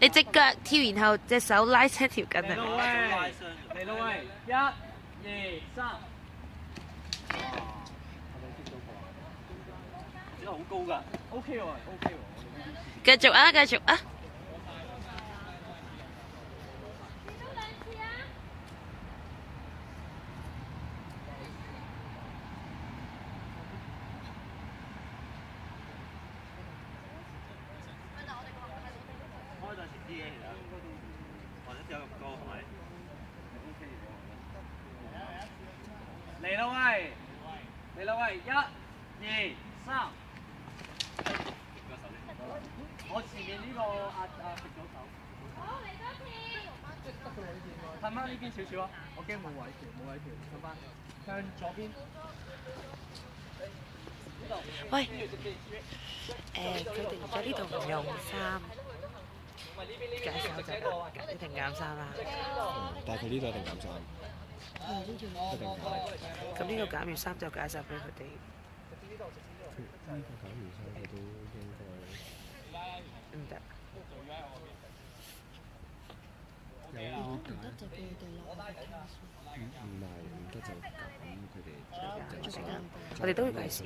你隻腳跳，然後隻手拉親條筋係咪？嚟咯喂！一、二、三。哇！係咪接到過啊？接得好高㗎。OK 喎，OK 喎。繼續啊，繼續啊！開到前啲嘅其實，或者跳咁高係咪？嚟啦喂！嚟啦喂！一、二、三。我前面呢個食咗手。好，嚟多次。褪翻呢邊少少啊！我驚冇位跳，冇位跳，褪翻向左邊。喂，佢哋而家呢度唔用衫，解手就一定減衫啦。但係佢呢度一定減衫，一定減。咁呢個減完衫就解手俾佢哋。呢個減完衫佢都應該唔得。得就俾佢哋落。唔係唔得就減佢哋。我哋都要計時嘅。